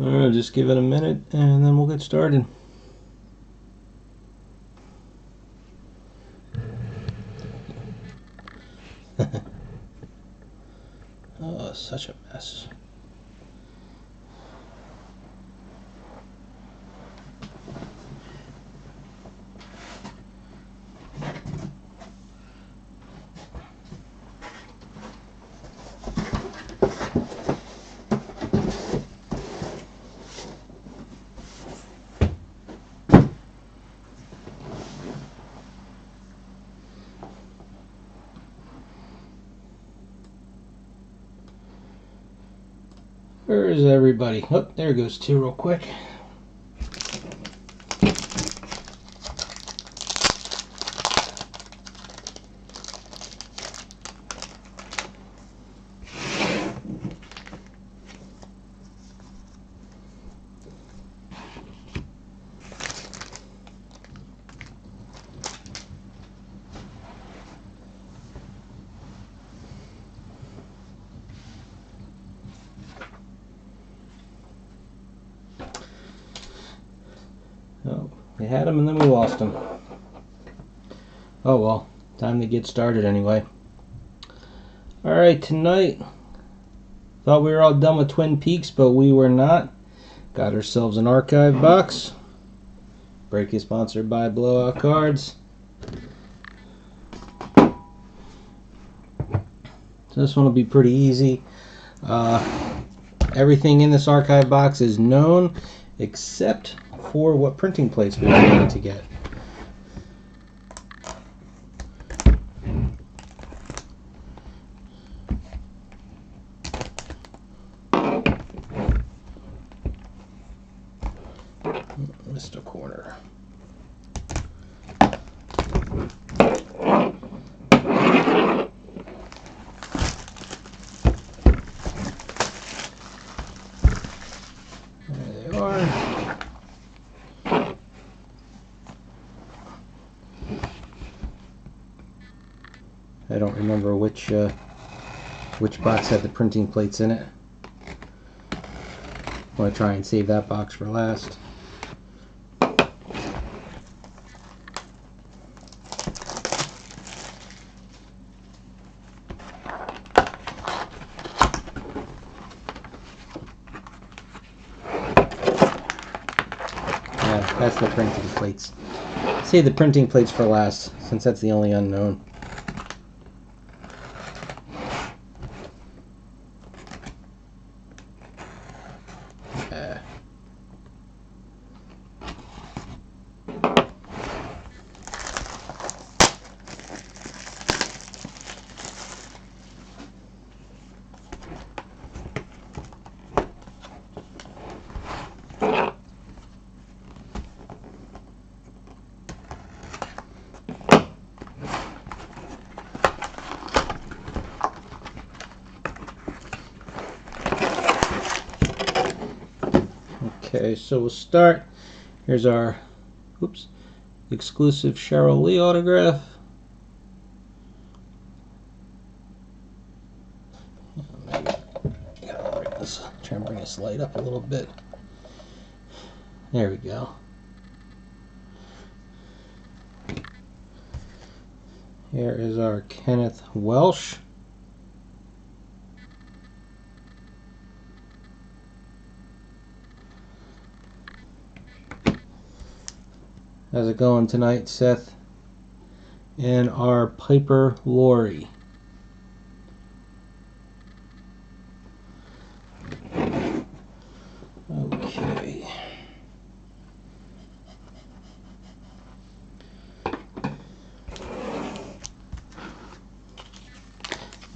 Alright, just give it a minute and then we'll get started. Oh, such a mess. Where is everybody? Oh, there goes two real quick. Oh, we had them and then we lost them. Oh well, time to get started anyway. Alright, tonight, thought we were all done with Twin Peaks, but we were not. Got ourselves an archive box. Break is sponsored by Blowout Cards. So this one will be pretty easy. Everything in this archive box is known except for what printing plates we need to get. Missed a corner. There they are. I don't remember which box had the printing plates in it. I'm going to try and save that box for last. Yeah, that's the printing plates. Save the printing plates for last, since that's the only unknown. Okay, so we'll start. Here's our exclusive Cheryl Lee autograph. Maybe try and bring this light up a little bit. There we go. Here is our Kenneth Welsh. How's it going tonight, Seth? And our Piper Laurie. Okay.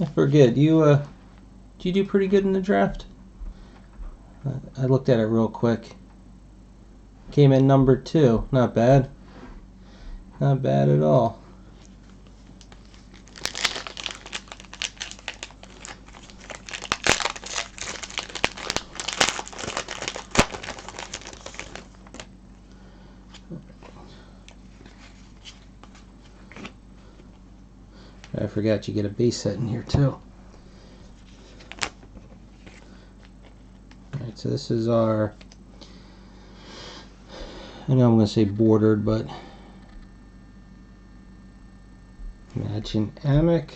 I forget, did you do pretty good in the draft? I looked at it real quick. Came in number 2. Not bad. Not bad at all. I forgot you get a base set in here too. Alright, so this is our, I know I'm going to say bordered, but matching Amic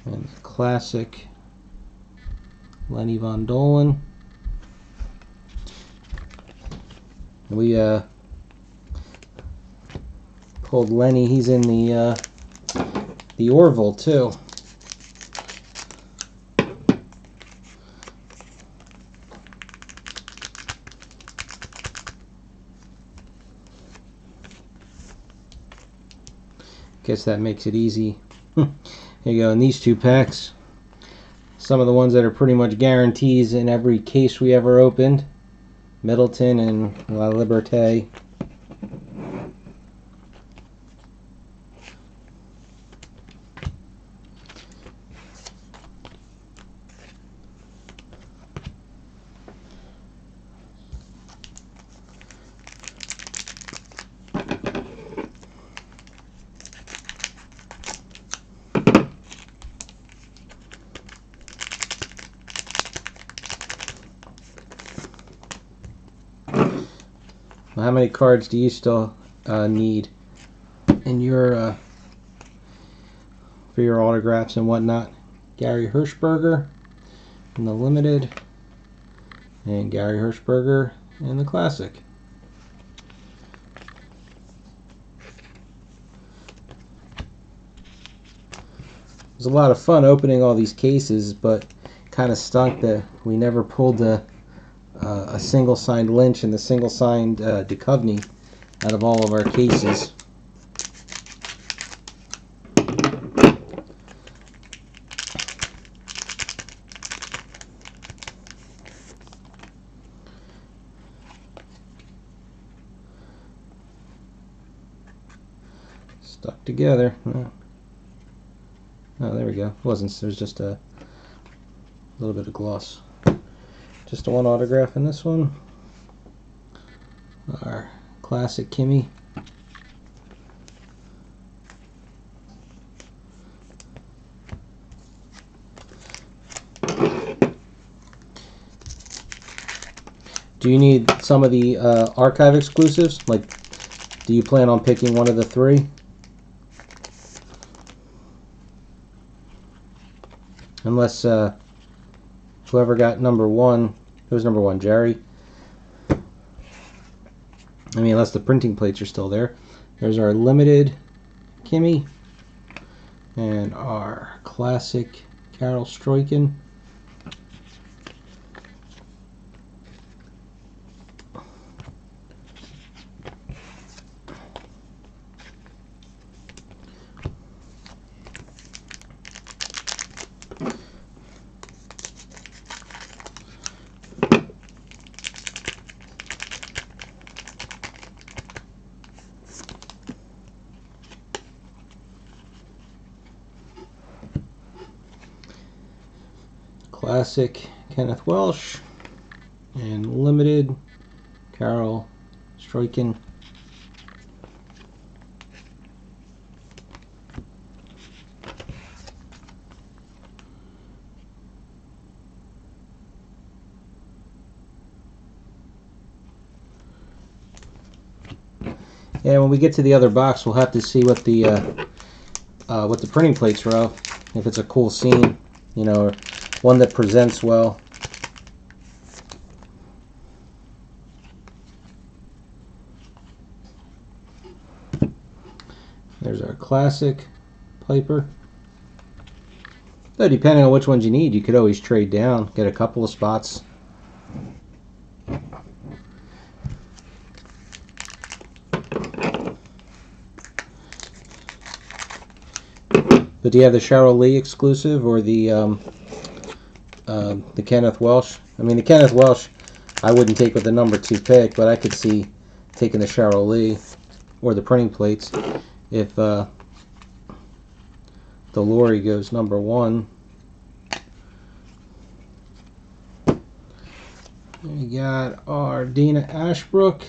and classic Lenny Von Dolan. We pulled Lenny. He's in the Orville too. Guess that makes it easy. Here you go. In these two packs, some of the ones that are pretty much guarantees in every case we ever opened. Middleton and La Liberté. How many cards do you still need in your for your autographs and whatnot? Gary Hirschberger in the limited, and Gary Hirschberger in the classic. It was a lot of fun opening all these cases, but kind of stunk that we never pulled a single signed Lynch and the single signed Duchovny out of all of our cases. Stuck together. Oh, there we go. It wasn't. There's just a little bit of gloss. Just one autograph in this one. Our classic Kimmy. Do you need some of the archive exclusives? Like, do you plan on picking one of the three? Unless whoever got number one, who's number one, Jerry? I mean, unless the printing plates are still there. There's our limited Kimmy and our classic Carol Stroiken. Classic Kenneth Welsh and limited Carol Stroiken. Yeah, when we get to the other box, we'll have to see what the printing plates are of. If it's a cool scene, you know, or one that presents well. There's our classic Piper. So depending on which ones you need, you could always trade down, get a couple of spots. But do you have the Cheryl Lee exclusive or the Kenneth Welsh? I mean, the Kenneth Welsh I wouldn't take with the number 2 pick, but I could see taking the Cheryl Lee or the printing plates if the Laurie goes number 1. We got our Dina Ashbrook.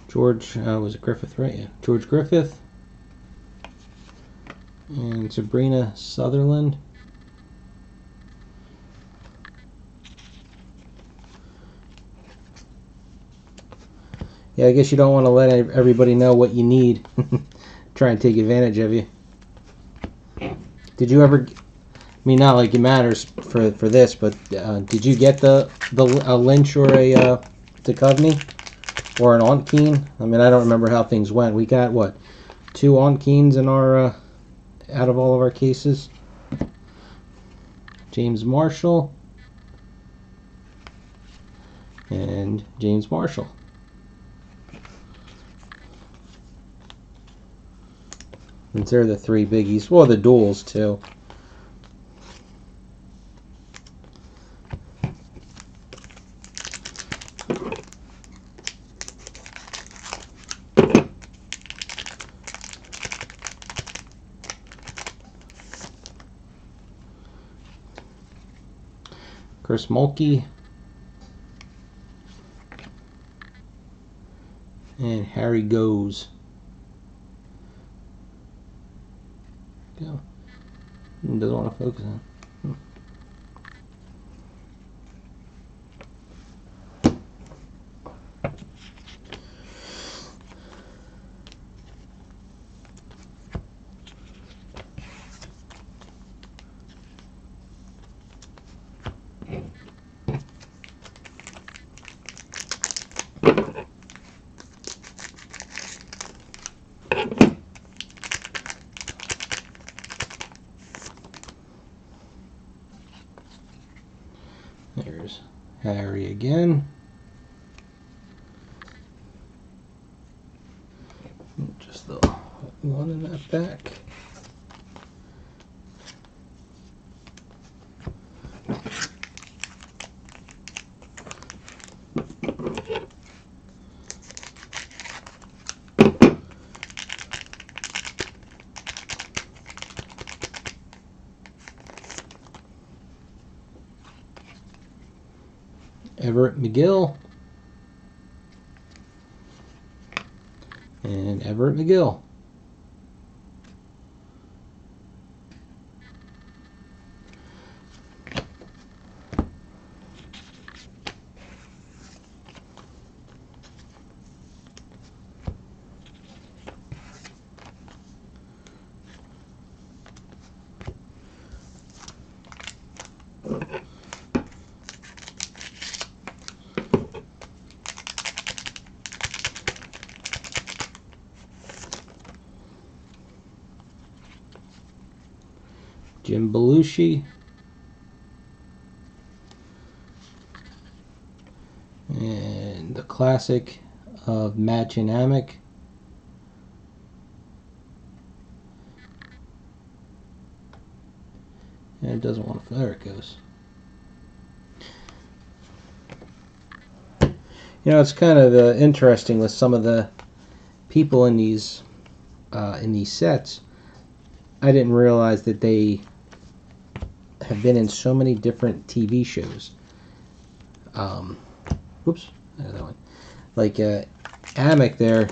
George, was it Griffith, right? Yeah, George Griffith. And Sabrina Sutherland. Yeah, I guess you don't want to let everybody know what you need. Try and take advantage of you. Did you ever? I mean, not like it matters for this, but did you get a Lynch or a Duchovny or an Ontkeen? I mean, I don't remember how things went. We got what, 2 Ontkeens in our out of all of our cases. James Marshall and James Marshall. And they're the 3 biggies. Well, the duels too. Chris Mulkey and Harry Goes. Go. Doesn't want to focus on. There's Harry again. Just the one in that back. Everett McGill and Everett McGill. Jim Belushi and the classic of Match and Amick. And it doesn't want to. There it goes. You know, it's kind of interesting with some of the people in these sets. I didn't realize that they have been in so many different TV shows. Whoops, there's that one. Like Amick there,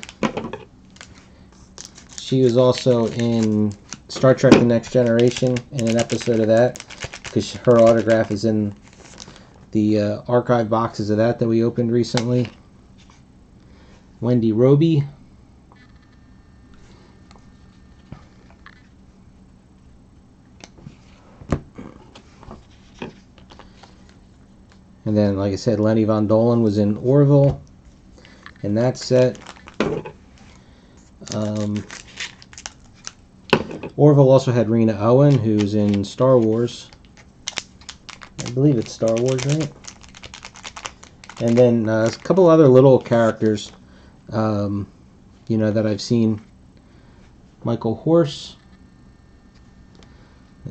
she was also in Star Trek The Next Generation in an episode of that, because her autograph is in the archive boxes of that we opened recently. Wendy Roby. And then, like I said, Lenny Von Dolen was in Orville in that set. Orville also had Rena Owen, who's in Star Wars. I believe it's Star Wars, right? And then a couple other little characters, you know, that I've seen. Michael Horse.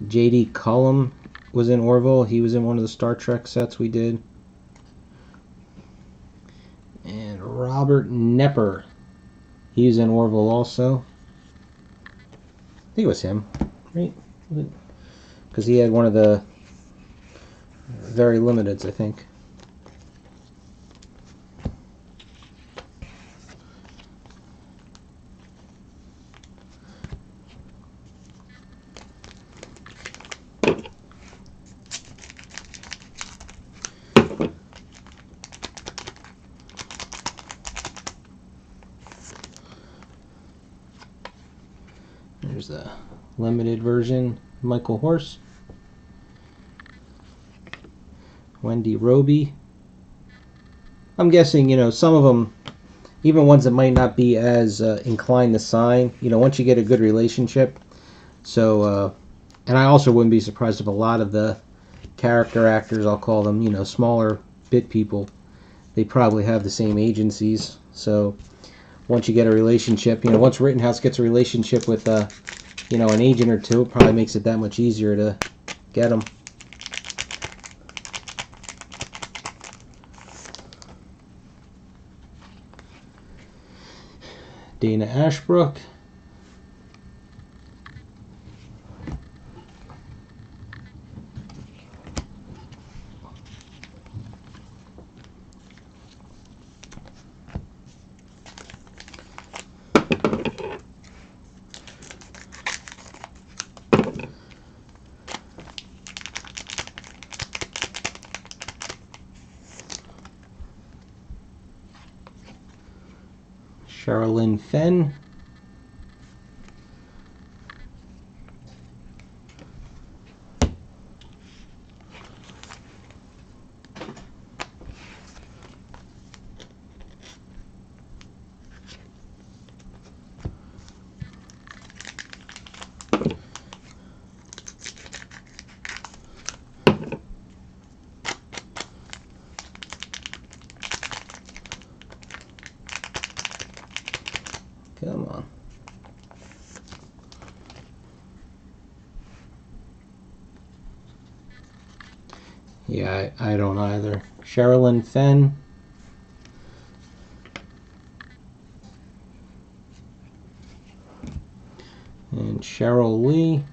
J.D. Cullum was in Orville. He was in one of the Star Trek sets we did. And Robert Nepper. He was in Orville also. I think it was him, right? Because he had one of the very limiteds, I think. There's the limited version. Michael Horse. Wendy Roby. I'm guessing, you know, some of them, even ones that might not be as inclined to sign, you know, once you get a good relationship. So, and I also wouldn't be surprised if a lot of the character actors, I'll call them, you know, smaller bit people, they probably have the same agencies. So once you get a relationship, you know, once Rittenhouse gets a relationship with, you know, an agent or two, it probably makes it that much easier to get them. Dana Ashbrook. Sherilyn Fenn. Come on. Yeah, I don't either. Sherilyn Fenn. And Cheryl Lee.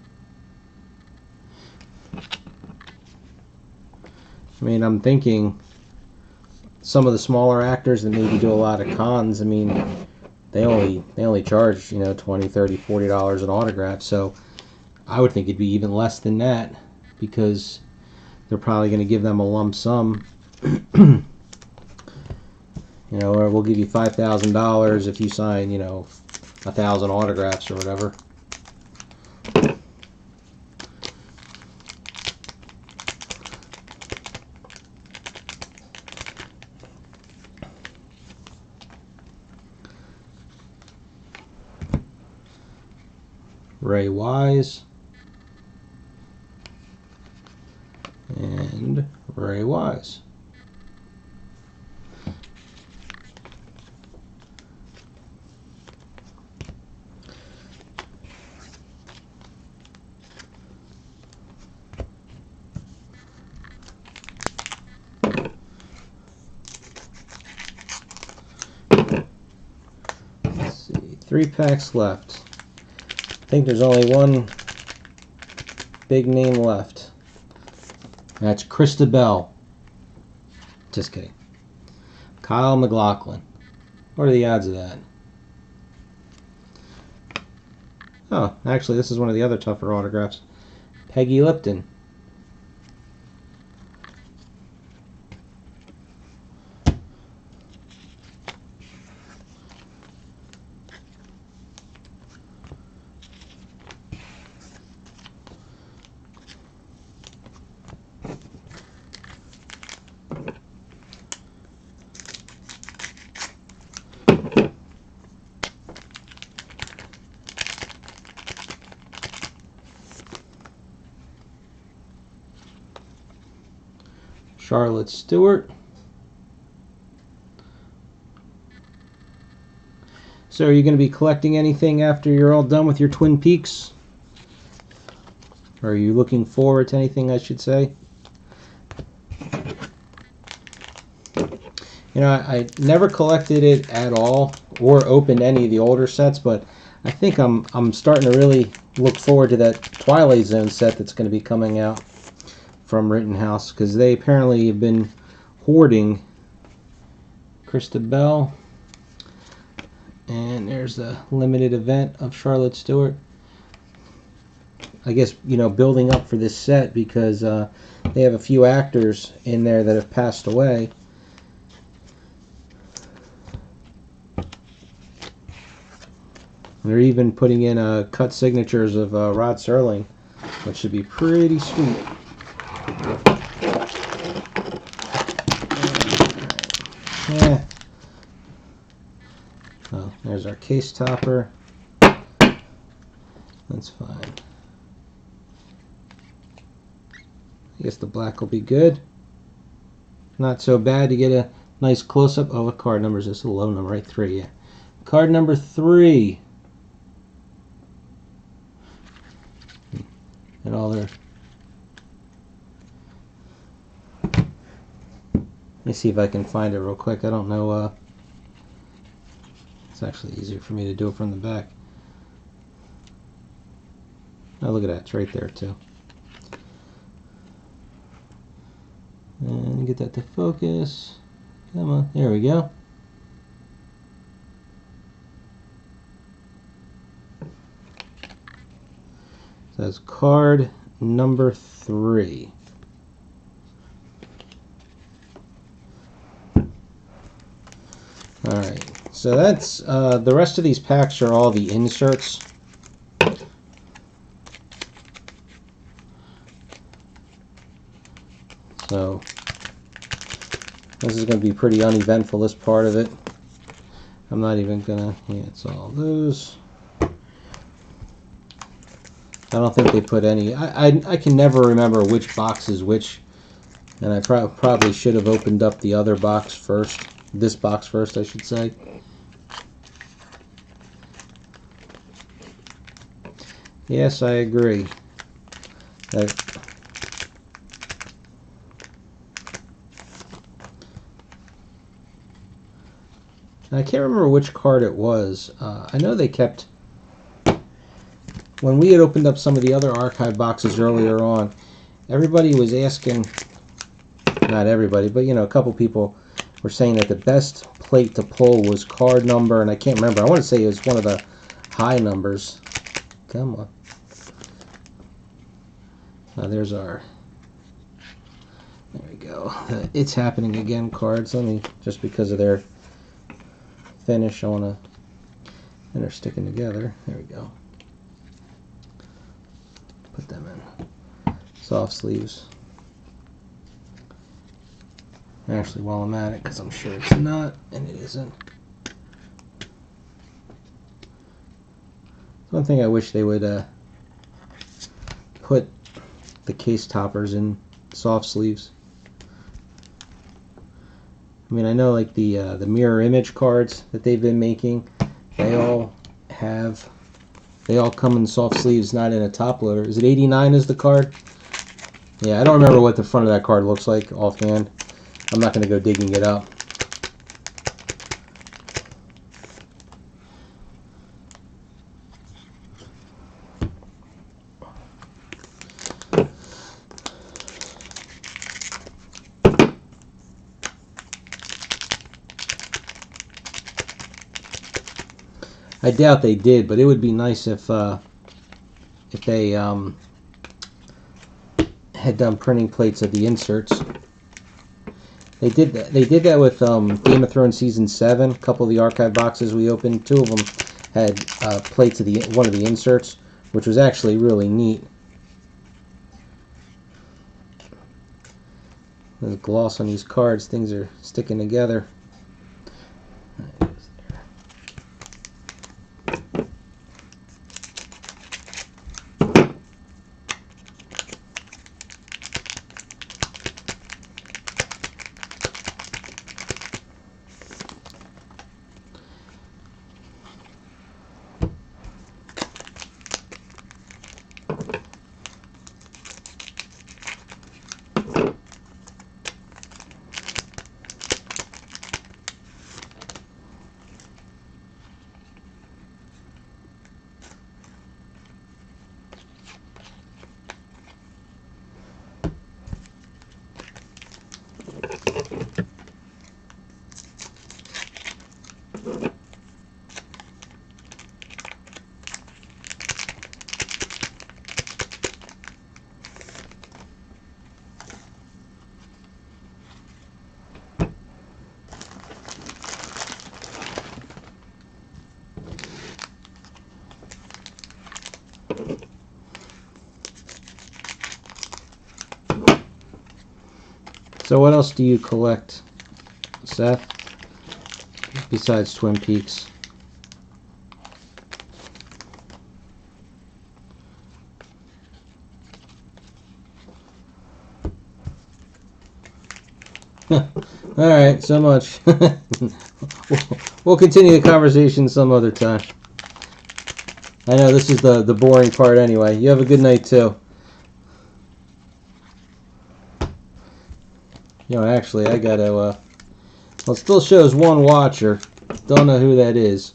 I mean, I'm thinking some of the smaller actors that maybe do a lot of cons, I mean, they only charge, you know, $20, $30, $40 an autograph. So I would think it'd be even less than that, because they're probably going to give them a lump sum. You know, or we'll give you $5,000 if you sign, you know, 1,000 autographs or whatever. Ray Wise. And Ray Wise. Let's see, 3 packs left. I think there's only one big name left. That's Krista Bell. Just kidding. Kyle MacLachlan. What are the odds of that? Oh, actually, this is one of the other tougher autographs. Peggy Lipton. Charlotte Stewart. So are you going to be collecting anything after you're all done with your Twin Peaks? Or are you looking forward to anything, I should say? You know, I never collected it at all or opened any of the older sets, but I think I'm starting to really look forward to that Twilight Zone set that's going to be coming out from Rittenhouse, because they apparently have been hoarding. Krista Bell. And there's a limited event of Charlotte Stewart. I guess, you know, building up for this set, because they have a few actors in there that have passed away. They're even putting in cut signatures of Rod Serling, which should be pretty sweet. Yeah. Oh, there's our case topper. That's fine. I guess the black will be good. Not so bad to get a nice close-up. Oh, what card number is this? A low number, right? 3, yeah. Card number 3. And all their... Let me see if I can find it real quick. I don't know. It's actually easier for me to do it from the back. Oh, look at that. It's right there, too. And get that to focus. Come on. There we go. So that's card number 3. Alright. So that's... the rest of these packs are all the inserts. So this is going to be pretty uneventful, this part of it. I'm not even going to... Yeah, it's all those. I don't think they put any... I can never remember which box is which. And I probably should have opened up the other box first. This box first, I should say. Yes, I agree. I can't remember which card it was. I know they kept... When we had opened up some of the other archive boxes earlier on, everybody was asking... Not everybody, but you know, a couple people were saying that the best plate to pull was card number, and I can't remember. I want to say it was one of the high numbers. Come on. There's our... There we go. It's Happening Again cards. Let me, just because of their finish, I want to... And they're sticking together. There we go. Put them in. Soft sleeves. Actually, while I'm at it, because I'm sure it's not, and it isn't. One thing I wish they would put the case toppers in soft sleeves. I mean, I know like the mirror image cards that they've been making, they all come in soft sleeves, not in a top loader. Is it 89 is the card? Yeah, I don't remember what the front of that card looks like offhand. I'm not going to go digging it up. I doubt they did, but it would be nice if they had done printing plates of the inserts. They did that. They did that with Game of Thrones season 7. A couple of the archive boxes we opened, 2 of them had plates of one of the inserts, which was actually really neat. There's gloss on these cards. Things are sticking together. So what else do you collect, Seth, besides Twin Peaks? Alright, so much. We'll continue the conversation some other time. I know this is the boring part anyway. You have a good night too. You know, actually, I gotta, well, it still shows one watcher. Don't know who that is.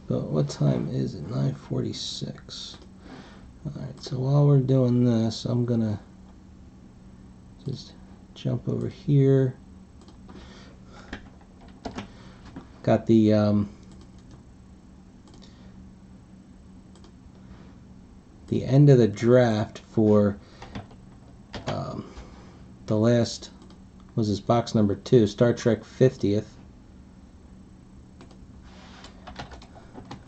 But what time is it? 9:46. Alright, so while we're doing this, I'm gonna just jump over here. Got the end of the draft for the last, was this box number 2, Star Trek 50th.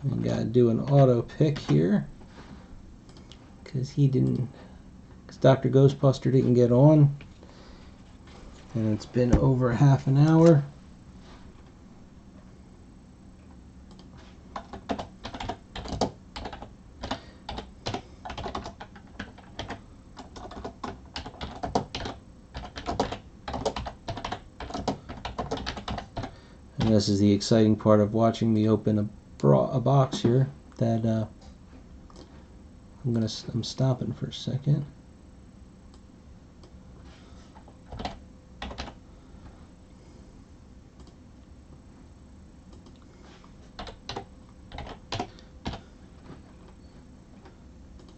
We gotta do an auto pick here because Dr. Ghostbuster didn't get on, and it's been over half an hour. And this is the exciting part of watching me open a box here. That I'm stopping for a second.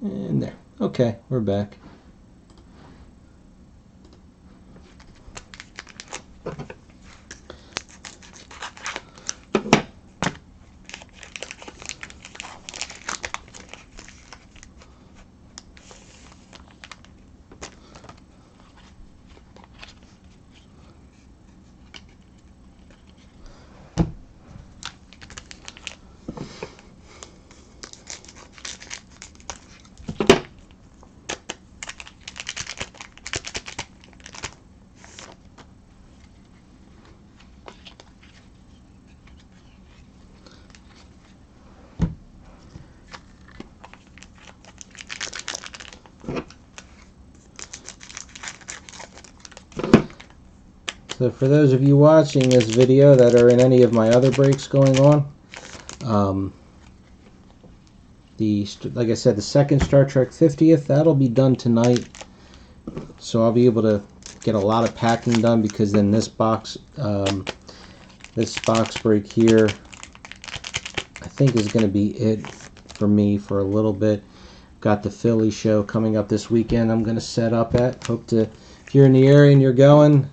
And there. Okay, we're back. So for those of you watching this video that are in any of my other breaks going on, like I said, the second Star Trek 50th, that'll be done tonight. So I'll be able to get a lot of packing done, because then this box break here, I think is going to be it for me for a little bit. Got the Philly show coming up this weekend I'm going to set up at. Hope to, if you're in the area and you're going,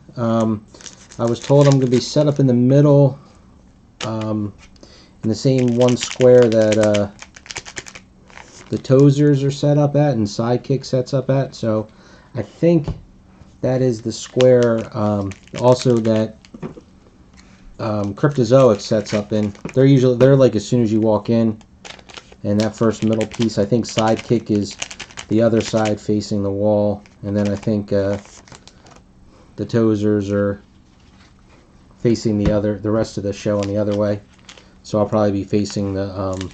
I was told I'm going to be set up in the middle, in the same one square that the Tozers are set up at and Sidekick sets up at. So I think that is the square also that Cryptozoic sets up in. They're like as soon as you walk in, and that first middle piece, I think Sidekick is the other side facing the wall, and then I think the Tozers are facing the rest of the show on the other way. So I'll probably be facing the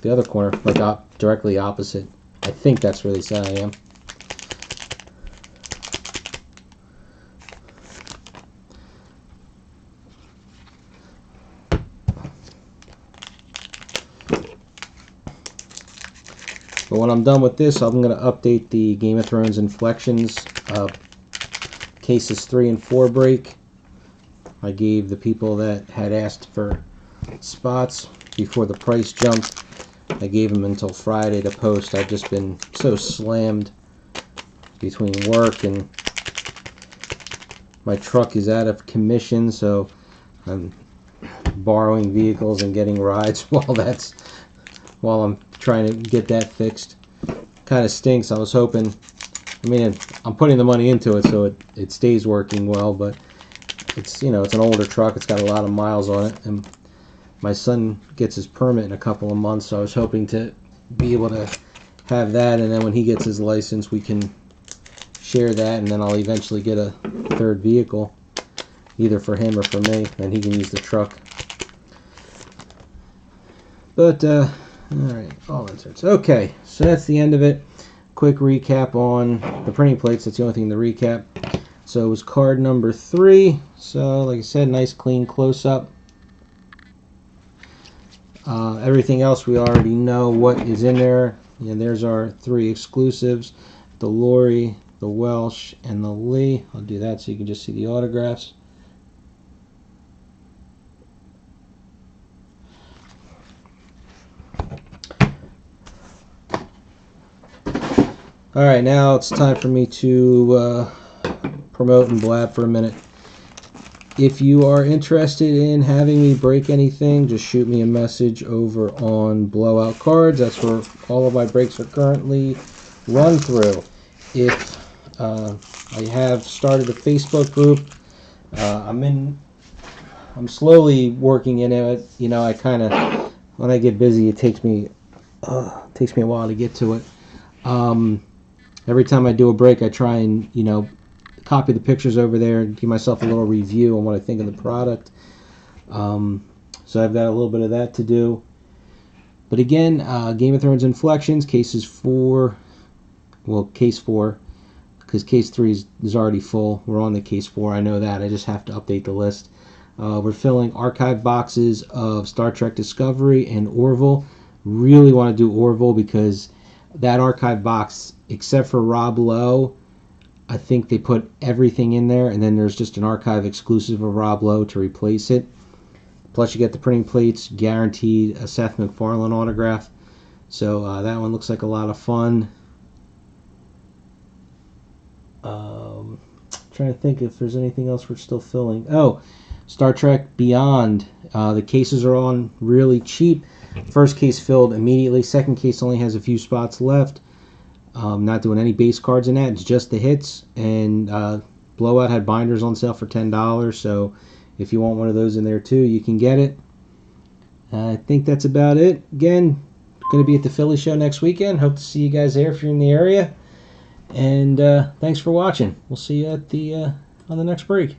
other corner, like directly opposite. I think that's where they said I am. But when I'm done with this, I'm going to update the Game of Thrones Inflections cases 3 and 4 break. I gave the people that had asked for spots before the price jumped, I gave them until Friday to post. I've just been so slammed between work and my truck is out of commission, so I'm borrowing vehicles and getting rides while I'm trying to get that fixed. kind of stinks. I was hoping, I mean, I'm putting the money into it so it stays working well, but it's, you know, it's an older truck. It's got a lot of miles on it, and my son gets his permit in a couple of months, so I was hoping to be able to have that, and then when he gets his license, we can share that, and then I'll eventually get a third vehicle, either for him or for me, and he can use the truck. But, alright, all inserts. Okay, so that's the end of it. Quick recap on the printing plates. That's the only thing to recap. So it was card number 3. So, like I said, nice clean close-up. Everything else we already know what is in there. And there's our 3 exclusives. The Lori, the Welsh, and the Lee. I'll do that so you can just see the autographs. Alright, now it's time for me to promote and blab for a minute. If you are interested in having me break anything, just shoot me a message over on Blowout Cards. That's where all of my breaks are currently run through. If I have started a Facebook group, I'm slowly working in it. You know, I kind of, when I get busy, it takes me a while to get to it. Every time I do a break, I try and, you know, copy the pictures over there and give myself a little review on what I think of the product. So I've got a little bit of that to do. But again, Game of Thrones Inflections, cases 4, well, case 4, because case 3 is already full. We're on the case 4, I know that. I just have to update the list. We're filling archive boxes of Star Trek Discovery and Orville. Really want to do Orville because that archive box, except for Rob Lowe, I think they put everything in there, and then there's just an archive exclusive of Rob Lowe to replace it. Plus you get the printing plates, guaranteed a Seth MacFarlane autograph. So that one looks like a lot of fun. Trying to think if there's anything else we're still filling. Oh, Star Trek Beyond. The cases are on really cheap. First case filled immediately. Second case only has a few spots left. Not doing any base cards in that. It's just the hits. And Blowout had binders on sale for $10. So if you want one of those in there too, you can get it. I think that's about it. Again, going to be at the Philly show next weekend. Hope to see you guys there if you're in the area. And thanks for watching. We'll see you at the on the next break.